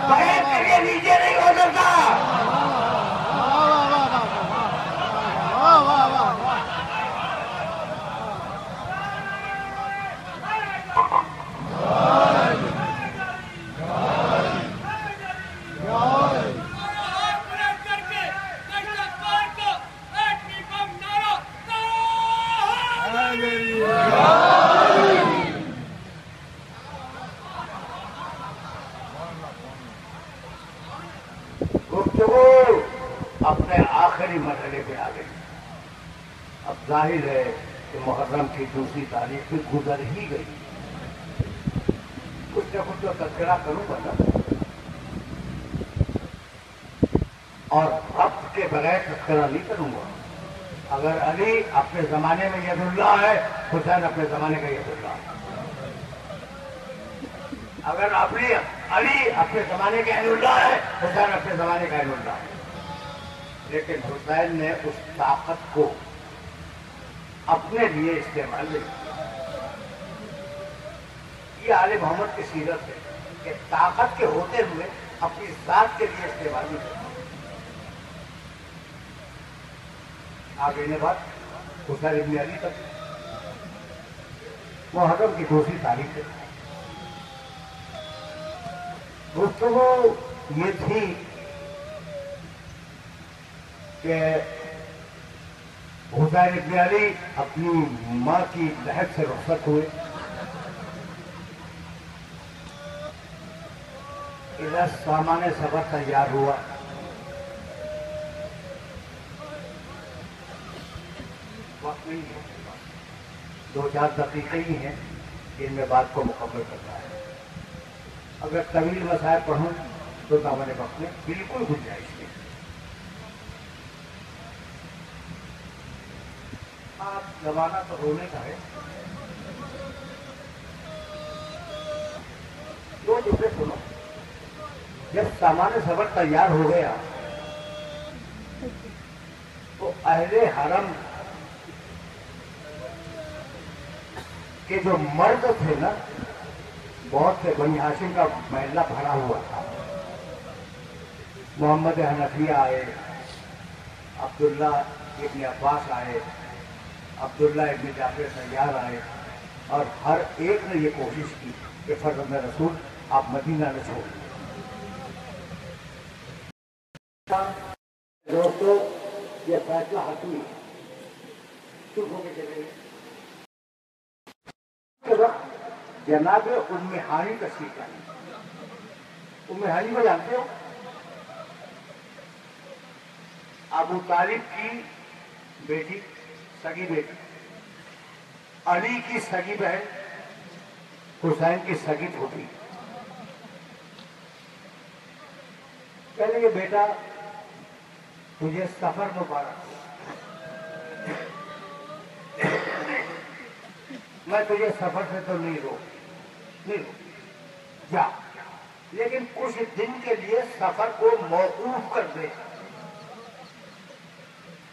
بغیر کے لیے نیچے نہیں ہو سکتا. آخری مرحلے پہ آ گئی. اب ظاہر ہے کہ محرم کی دوسری تاریخ بھی گزر ہی گئی. کچھ نہ کچھ تو تذکرہ کروں گا نا, اور وقت کے بغیر تذکرہ نہیں کروں گا. اگر علی اپنے زمانے میں ید اللہ ہے, حسین اپنے زمانے کا ید اللہ ہے. اگر علی اپنے زمانے کا عین اللہ ہے, حسین اپنے زمانے کا عین اللہ ہے. لیکن حسین نے اس طاقت کو اپنے لیے استعمال نہیں کیا. یہ آل محمد کی سیرت ہے کہ طاقت کے ہوتے ہوئے اپنی ذات کے لیے استعمال نہیں کرتا. آگے نے بات حسین ابن علی تک. محرم کی دوسری تاریخ ہے. گفتگو یہ تھی کہ حسین ابن علی اپنی ماں کی لہر سے رخصت ہوئے. ادھر سامان سفر تیار ہوا. وقت نہیں ہے, 2-4 دقیقے ہی ہیں کہ ان میں بات کو مکمل کرنا ہے. اگر طویل مسائل پڑھوں تو دامن وقت میں بالکل گنجائش نہیں. آپ زمانہ تو رونے کا ہے. دو جملے سنو. جب سامان سفر تیار ہو گیا تو اہل حرم کہ جو مرد تھے نا, بہت سے بنی ہاشم کا محلہ بھرا ہوا تھا. محمد حنفیہ آئے, عبداللہ ابن عباس آئے, عبداللہ ابن جعفر سیار آئے, اور ہر ایک نے یہ کوشش کی کہ فرزند رسول آپ مدینہ نہ چھوڑیں. دوستو, یہ فیصلہ حتمی ہے. چپ ہو کے چلے گئے. جناب ام ہانی تشریف لائی. ام ہانی کو جانتے ہو؟ ابو طالب کی بیٹی, سگی بیٹی, علی کی سگی بہن, حسین کی سگی پھوپھی. کہنے کہ بیٹا تجھے سفر مبارک, میں تجھے سفر سے تو نہیں روک جا, لیکن کچھ دن کے لیے سفر کو موقوف کر دے.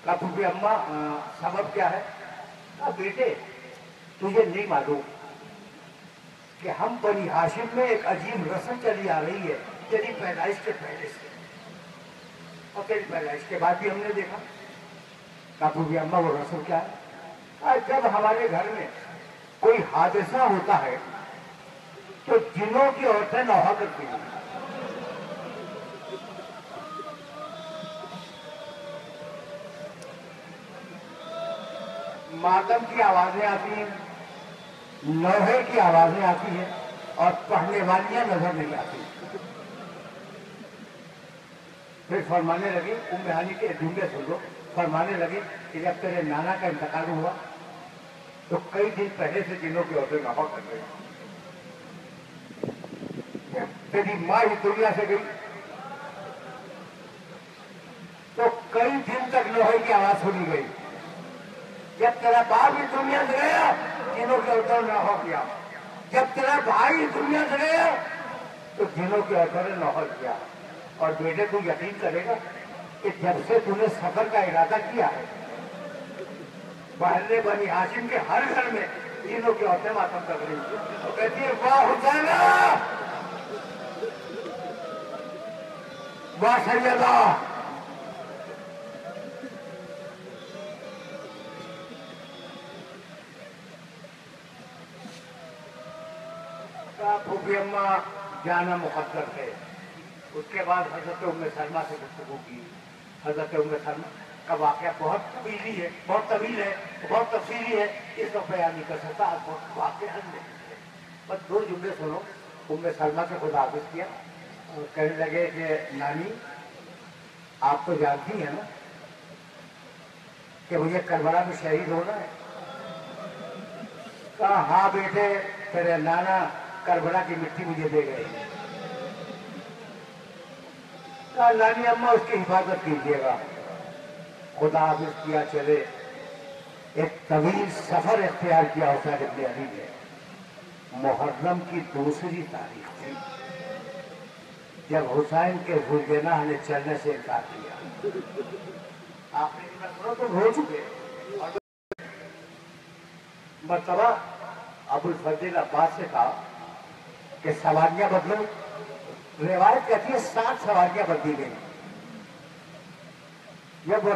کہا پھوپھی اماں سبب کیا ہے؟ کہا بیٹے تجھے نہیں معلوم کہ ہم بنی ہاشم میں ایک عجیب رسم چلی آ رہی ہے تیری پیدائش کے پہلے سے, اور تیری پیدائش کے بعد بھی ہم نے دیکھا. کہا پھوپھی اماں وہ رسم کیا ہے؟ کہا جب ہمارے گھر میں کوئی حادثہ ہوتا ہے تو جنوں کی عورتیں نوحہ کرتی ہیں. ماتم کی آوازیں آتی ہیں, لوہے کی آوازیں آتی ہیں, اور پڑھنے والیاں نظر نہیں آتی. پھر فرمانے لگی, ام ہانی کے جملے سن لو, فرمانے لگی کہ جب تیرے نانا کا انتقال ہوا تو کئی دن پہلے سے جنوں کی عورتیں نوحہ کر رہی. تیری ماں ہی دنیا سے گئی تو کئی دن تک لوہے کی آواز سنی گئی. جب تیرا باپ ہی دنیا سے گیا جنوں کی عورتوں نے نوحہ کیا. جب تیرا بھائی دنیا سے گیا تو جنوں کی عورتوں نے نوحہ کیا. اور بیٹے تو یقین کرے گا کہ جب سے تم نے سفر کا ارادہ کیا ہے محلے بنی ہاشم کے ہر گھر میں جنوں کی عورتیں ماتم کر رہی ہیں. تو کہتی ہے واہ حسین, واہ سیدہ. پھوپھی اماں جانا مقدر ہے. اس کے بعد حضرت ام سلمہ سے گفتگو کی. حضرت ام سلمہ کا واقعہ بہت طویل ہے, بہت طویل ہے, بہت تفصیلی ہے, اس کو بیان نہیں کر سکتا. بہت واقعہ نہیں ہے, بس 2 جملے سنو. ام سلمہ سے خدا حافظ کیا اور کہنے لگے کہ نانی آپ تو جانتی ہیں نا کہ مجھے کربلا میں شہید ہونا ہے؟ کہا ہاں بیٹے، تیرے نانا کربلا کی مٹی مجھے دے گئے. کہا نانی اماں اس کی حفاظت کیجیے گا. خدا حافظ کیا چلے. ایک طویل سفر اختیار کیا حسین ابن علی نے. محرم کی دوسری تاریخ تھی جب حسین کے زوجینہ نے چلنے سے انکار کیا. آپ نے سنو تو ہو چکے. مرتبہ ابو الفضل عباس سے کہا کہ سواریاں بدلو. روایت کہتی ہے 60 سواریاں بدلی گئی. جب وہ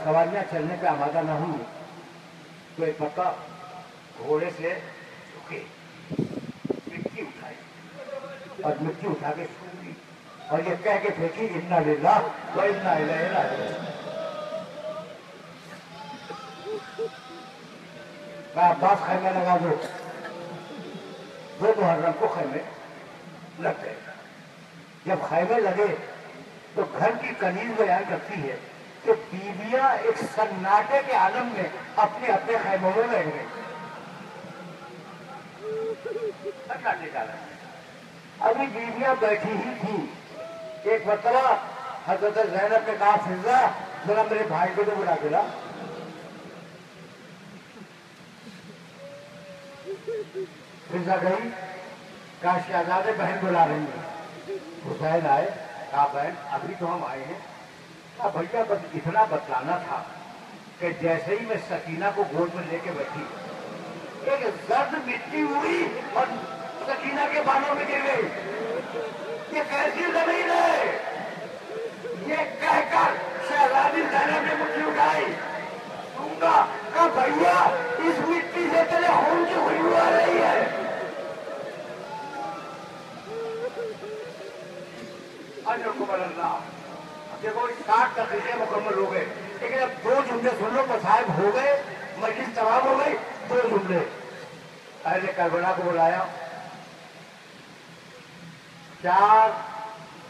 سواریاں چلنے پہ آمادہ نہ ہوں تو ایک مرتبہ گھوڑے سے جھکے، مٹی اٹھائی اور مٹی اٹھا کے چھوڑی اور یہ کہہ کے پھینکی انا للہ و انا الیہ راجعون. عباس خیمے لگا دو. وہ محرم کو خیمے لگ گئے. جب خیمے لگے تو گھر کی کنیز بیان کرتی ہے کہ بیویاں ایک سناٹے کے عالم میں اپنے اپنے خیموں میں بیٹھ گئی. سناٹے کا عالم. ابھی بیویاں بیٹھی ہی تھی. ایک مرتبہ حضرت زینب نے کہا فضا ذرا میرے بھائی کو تو بلا کے لا. فضا گئی. کہا شہزادے بہن بلا رہی ہیں. حسین آئے. کہا بہن ابھی تو ہم آئے ہیں. کہا بھیا بس اتنا بتلانا تھا کہ جیسے ہی میں سکینہ کو گود میں لے کے بیٹھی ایک زرد مٹی ہوئی اور سکینہ کے بالوں میں گر گئی. یہ کیسی زمین ہے؟ یہ کہہ کر شہزادی زینب نے مٹھی اٹھائی. کہا بھیا اس مٹی سے تیرے خون کی خوشبو آ رہی ہے. اللہ دیکھو 60 تقریریں مکمل ہو گئے لیکن اب 2 جملے سن لو. مصائب ہو گئے، مجلس تمام ہو گئی. 2 جملے. اہل کربلا کو بلایا. 4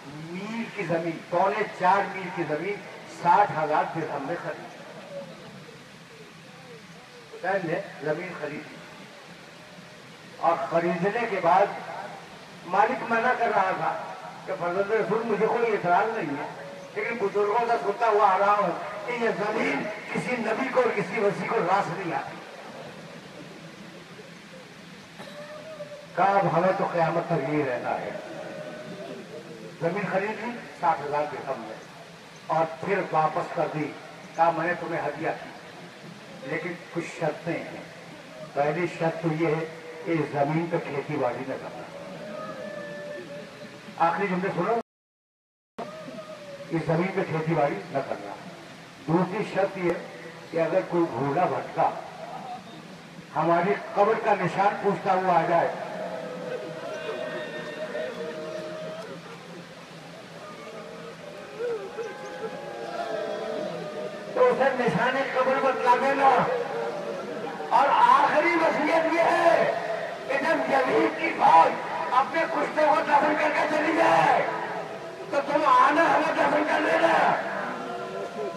میل کی زمین، 4.25 میل کی زمین 60,000 درہم میں خریدی. حسین نے زمین خریدی اور خریدنے کے بعد مالک منع کر رہا تھا کہ فرزند رسول مجھے کوئی اعتراض نہیں ہے لیکن بزرگوں سے سنتا ہوا آ رہا ہوں کہ یہ زمین کسی نبی کو اور کسی وسیع کو راس نہیں آتی. کہا اب ہمیں تو قیامت تک یہی رہنا ہے. زمین خرید لی 60,000 درہم میں اور پھر واپس کر دی. کہا میں نے تمہیں ہدیہ کی لیکن کچھ شرطیں ہیں. پہلی شرط تو یہ ہے کہ اس زمین پہ کھیتی باڑی نہ کرنا. آخری جملے سنو. اس زمین پہ کھیتی باڑی نہ کرنا. دوسری شرط یہ کہ اگر کوئی بھولا بھٹکا ہماری قبر کا نشان پوچھتا ہوا آ جائے تو اسے نشان قبر بتلا دینا. اور آخری وصیت یہ ہے کہ جب یزید کی فوج اپنے کشتے کو دفن کر کے چلی جائے تو تم آنا ہمیں دفن کر لینا.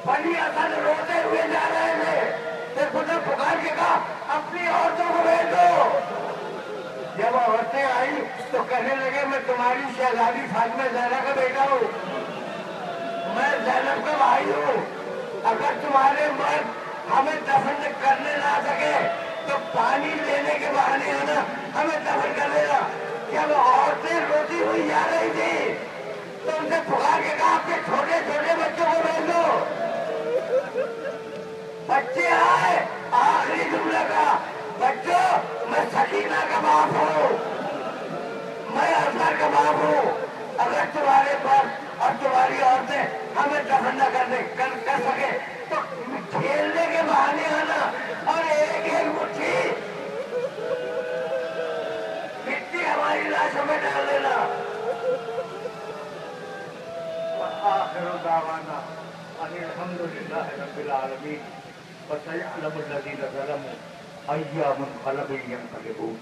بنی اسد روتے ہوئے جا رہے تھے پھر نے پکار کے کہا اپنی عورتوں کو بھیج دو. جب عورتیں آئی تو کہنے لگے میں تمہاری شہزادی فاطمہ زہرا کا بیٹا ہوں، میں زینب کا بھائی ہوں. اگر تمہارے مرد ہمیں دفن کرنے نہ سکے تو پانی لینے کے بہانے آنا ہمیں دفن کر لینا. جب عورتیں روتی ہوئی جا رہی تھی تو ان سے پکار کے کہا اپنے چھوٹے چھوٹے بچوں کو بھیج دو. بچے آئے. آخری جملہ کا بچوں میں سکینہ کا باپ ہوں، میں اظہر کا باپ ہوں. اگر تمہارے باپ اور تمہاری عورتیں ہمیں دفن نہ کر سکے تو کھیلنے کے بہانے آنا اور ایک ایک مٹھی مٹی ہماری لاشوں میں ڈال دینا. وآخر دعوانا ان الحمد للہ رب العالمین وسيعلم الذين ظلموا أي منقلب ينقلبون.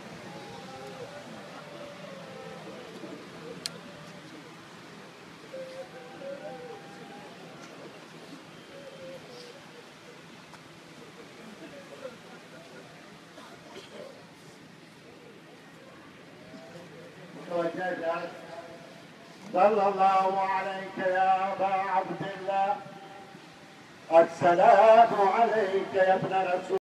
الشجر. صلى الله عليك يا أبا عبد الله. السلام عليك يا ابن رسول